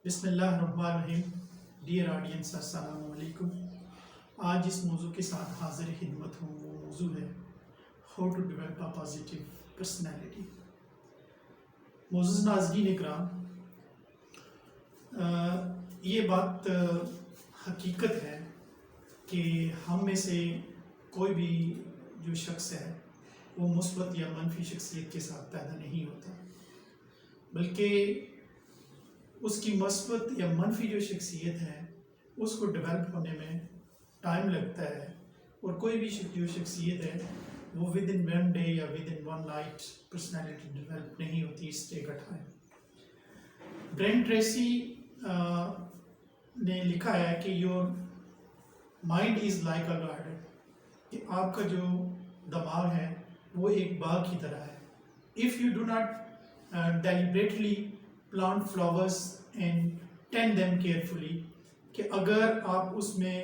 بسم اللہ الرحمن الرحیم. ڈیئر آڈینس، السلام علیکم. آج اس موضوع کے ساتھ حاضر خدمت ہوں. وہ موضوع ہے how to develop a positive personality. معزز ناظرین اکرام، یہ بات حقیقت ہے کہ ہم میں سے کوئی بھی جو شخص ہے وہ مثبت یا منفی شخصیت کے ساتھ پیدا نہیں ہوتا، بلکہ اس کی مثبت یا منفی جو شخصیت ہے اس کو ڈیولپ ہونے میں ٹائم لگتا ہے. اور کوئی بھی جو شخصیت ہے وہ ود ان ون ڈے یا with in one night personality develop نہیں ہوتی. اس ٹیک اے ٹائم. برین ٹریسی نے لکھا ہے کہ your mind is like a garden, کہ آپ کا جو دماغ ہے وہ ایک باغ کی طرح ہے. If you do not deliberately plant flowers and tend them carefully, کہ اگر آپ اس میں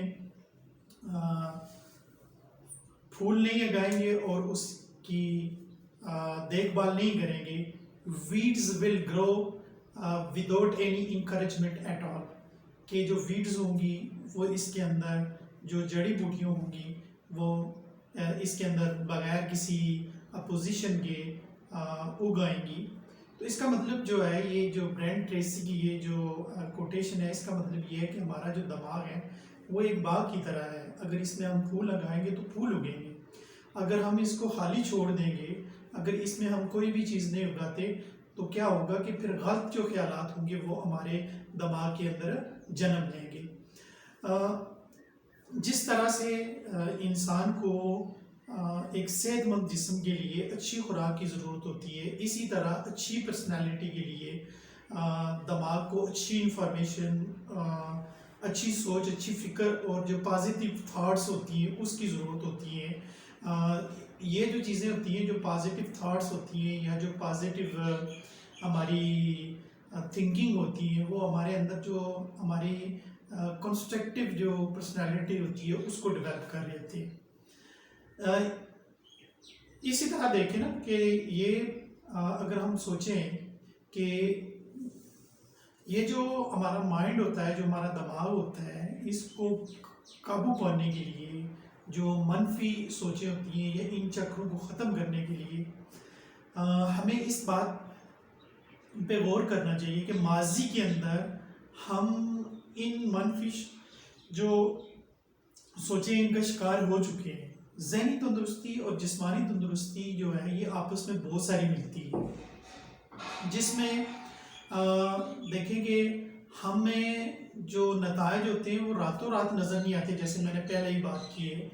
پھول نہیں اگائیں گے اور اس کی دیکھ بھال نہیں کریں گے، weeds will grow without any encouragement at all, کہ جو ویڈز ہوں گی وہ اس کے اندر جو جڑی بوٹیاں ہوں گی وہ اس کے اندر بغیر کسی اپوزیشن کے اگائیں گی. تو اس کا مطلب جو ہے، یہ جو برین ٹریسی کی یہ جو کوٹیشن ہے، اس کا مطلب یہ ہے کہ ہمارا جو دماغ ہے وہ ایک باغ کی طرح ہے. اگر اس میں ہم پھول لگائیں گے تو پھول اگیں گے. اگر ہم اس کو خالی چھوڑ دیں گے، اگر اس میں ہم کوئی بھی چیز نہیں اگاتے، تو کیا ہوگا کہ پھر غلط جو خیالات ہوں گے وہ ہمارے دماغ کے اندر جنم لیں گے. جس طرح سے انسان کو ایک صحت مند جسم کے لیے اچھی خوراک کی ضرورت ہوتی ہے، اسی طرح اچھی پرسنالٹی کے لیے دماغ کو اچھی انفارمیشن، اچھی سوچ، اچھی فکر اور جو پازیٹیو تھاٹس ہوتی ہیں اس کی ضرورت ہوتی ہے. یہ جو چیزیں ہوتی ہیں، جو پازیٹیو تھاٹس ہوتی ہیں یا جو پازیٹیو ہماری تھنکنگ ہوتی ہے، وہ ہمارے اندر جو ہماری کنسٹرکٹیو جو پرسنالٹی ہوتی ہے اس کو ڈیولپ کر رہے تھے. اسی طرح دیکھیں نا کہ یہ اگر ہم سوچیں کہ یہ جو ہمارا مائنڈ ہوتا ہے، جو ہمارا دماغ ہوتا ہے، اس کو قابو پانے کے لیے جو منفی سوچیں ہوتی ہیں یا ان چکروں کو ختم کرنے کے لیے ہمیں اس بات پہ غور کرنا چاہیے کہ ماضی کے اندر ہم ان منفی جو سوچیں ان کا شکار ہو چکے ہیں. ذہنی تندرستی اور جسمانی تندرستی جو ہے یہ آپس میں بہت ساری ملتی ہے، جس میں دیکھیں کہ ہمیں جو نتائج ہوتے ہیں وہ راتوں رات نظر نہیں آتے، جیسے میں نے پہلے ہی بات کی ہے،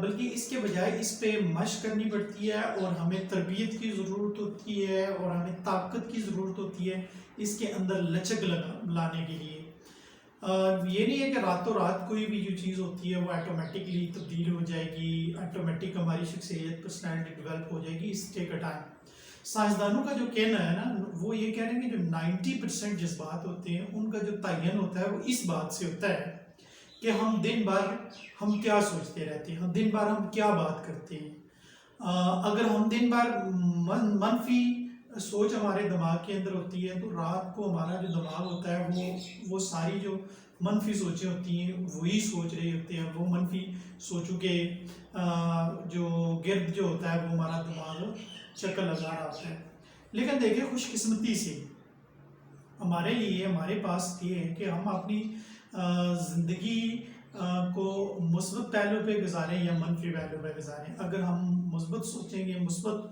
بلکہ اس کے بجائے اس پہ مشق کرنی پڑتی ہے اور ہمیں تربیت کی ضرورت ہوتی ہے اور ہمیں طاقت کی ضرورت ہوتی ہے اس کے اندر لچک لانے کے لیے. یہ نہیں ہے کہ راتوں رات کوئی بھی جو چیز ہوتی ہے وہ آٹومیٹکلی تبدیل ہو جائے گی، آٹومیٹک ہماری شخصیت پرسنالٹی ڈیولپ ہو جائے گی. اس ٹیک اے ٹائم. سائنسدانوں کا جو کہنا ہے نا، وہ یہ کہہ رہے ہیں کہ جو 90% جذبات ہوتے ہیں ان کا جو تعین ہوتا ہے وہ اس بات سے ہوتا ہے کہ ہم دن بھر ہم کیا سوچتے رہتے ہیں، ہم دن بھر ہم کیا بات کرتے ہیں. اگر ہم دن بھر منفی سوچ ہمارے دماغ کے اندر ہوتی ہے تو رات کو ہمارا جو دماغ ہوتا ہے وہ ساری جو منفی سوچیں ہوتی ہیں وہی سوچ رہے ہوتے ہیں. وہ منفی سوچوں کے جو گرد جو ہوتا ہے وہ ہمارا دماغ چکر لگا رہا ہوتا ہے. لیکن دیکھیں خوش قسمتی سے ہمارے لیے ہمارے پاس یہ ہے کہ ہم اپنی زندگی کو مثبت پہلو پہ گزاریں یا منفی پہلو پہ گزاریں. اگر ہم مثبت سوچیں گے، مثبت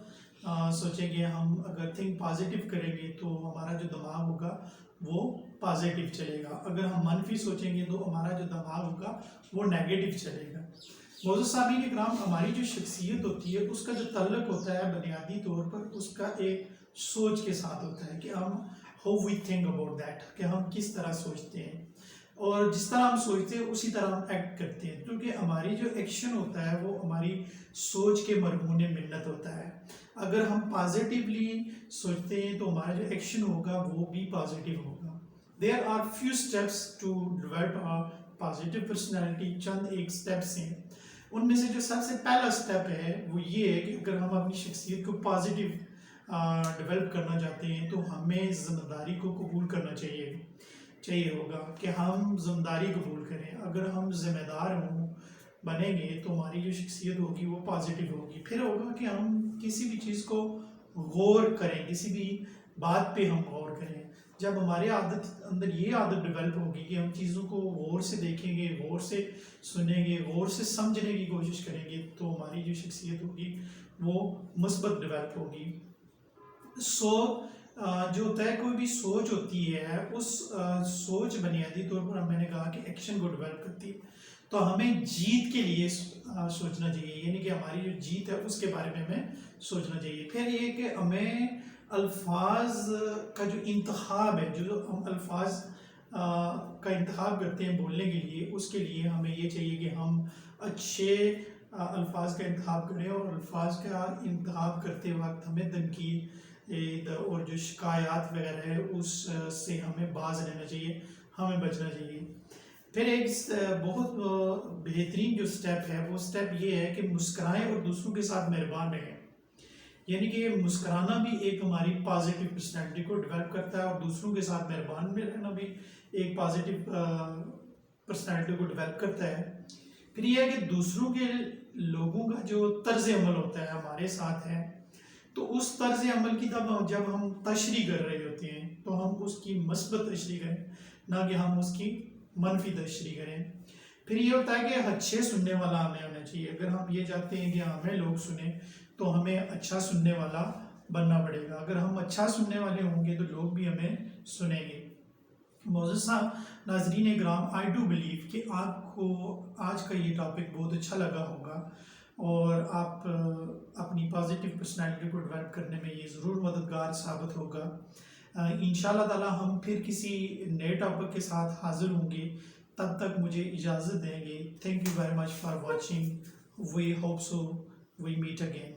سوچیں گے، ہم اگر تھنک پازیٹیو کریں گے تو ہمارا جو دماغ ہوگا وہ پازیٹیو چلے گا. اگر ہم منفی سوچیں گے تو ہمارا جو دماغ ہوگا وہ نیگیٹو چلے گا. معزز سامعین اکرام، ہماری جو شخصیت ہوتی ہے اس کا جو تعلق ہوتا ہے بنیادی طور پر اس کا ایک سوچ کے ساتھ ہوتا ہے کہ ہم how we think about that, کہ ہم کس طرح سوچتے ہیں اور جس طرح ہم سوچتے ہیں اسی طرح ہم ایکٹ کرتے ہیں. کیونکہ ہماری جو ایکشن ہوتا ہے وہ ہماری سوچ کے مرہون منت ہوتا ہے. اگر ہم پازیٹیولی سوچتے ہیں تو ہمارا جو ایکشن ہوگا وہ بھی پازیٹیو ہوگا. There are few steps to develop a positive personality. چند ایک اسٹیپس ہیں، ان میں سے جو سب سے پہلا اسٹیپ ہے وہ یہ ہے کہ اگر ہم اپنی شخصیت کو پازیٹیو ڈیولپ کرنا چاہتے ہیں تو ہمیں ذمہ داری کو قبول کرنا چاہیے. چاہیے ہوگا کہ ہم ذمہ داری قبول کریں. اگر ہم ذمہ دار بنیں گے تو ہماری جو شخصیت ہوگی وہ پازیٹیو ہوگی. پھر ہوگا کہ ہم کسی بھی چیز کو غور کریں, کسی بھی بات پہ ہم غور کریں. جب ہمارے اندر یہ عادت ڈیولپ ہوگی کہ ہم چیزوں کو غور سے دیکھیں گے, غور سے سنیں گے, غور سے سمجھنے کی کوشش کریں گے, تو ہماری جو شخصیت ہوگی وہ مثبت ڈیولپ ہوگی. جو ہوتا ہے, کوئی بھی سوچ ہوتی ہے, اس سوچ بنیادی طور پر میں نے کہا کہ ایکشن کو ڈیولپ کرتی ہے. تو ہمیں جیت کے لیے سوچنا چاہیے, یعنی کہ ہماری جو جیت ہے اس کے بارے میں ہمیں سوچنا چاہیے. پھر یہ کہ ہمیں الفاظ کا جو انتخاب ہے, جو ہم الفاظ کا انتخاب کرتے ہیں بولنے کے لیے, اس کے لیے ہمیں یہ چاہیے کہ ہم اچھے الفاظ کا انتخاب کریں, اور الفاظ کا انتخاب کرتے وقت ہمیں تنقید اور جو شکایات وغیرہ ہے اس سے ہمیں باز رہنا چاہیے, ہمیں بچنا چاہیے. پھر ایک بہت بہترین جو سٹیپ ہے, وہ سٹیپ یہ ہے کہ مسکرائیں اور دوسروں کے ساتھ مہربان رہیں. یعنی کہ مسکرانا بھی ایک ہماری پازیٹیو پرسنالٹی کو ڈیولپ کرتا ہے, اور دوسروں کے ساتھ مہربان بھی رہنا بھی ایک پازیٹیو پرسنالٹی کو ڈیولپ کرتا ہے. پھر یہ ہے کہ دوسروں کے لوگوں کا جو طرز عمل ہوتا ہے ہمارے ساتھ ہے, تو اس طرز عمل کی جب ہم تشریح کر رہے ہوتے ہیں تو ہم اس کی مثبت تشریح کریں, نہ کہ ہم اس کی منفی تشریح کریں. پھر یہ ہوتا ہے کہ اچھے سننے والا ہمیں ہونا چاہیے. اگر ہم یہ چاہتے ہیں کہ ہمیں لوگ سنیں تو ہمیں اچھا سننے والا بننا پڑے گا. اگر ہم اچھا سننے والے ہوں گے تو لوگ بھی ہمیں سنیں گے. معزز ناظرین اکرام, آئی ڈو بلیو کہ آپ کو آج کا یہ ٹاپک بہت اچھا لگا ہوگا, اور آپ اپنی پازیٹیو پرسنالٹی کو ڈیولپ کرنے میں یہ ضرور مددگار ثابت ہوگا. انشاءاللہ تعالی ہم پھر کسی نئے ٹاپک کے ساتھ حاضر ہوں گے. تب تک مجھے اجازت دیں گے. Thank you very much for watching. We hope so we meet again.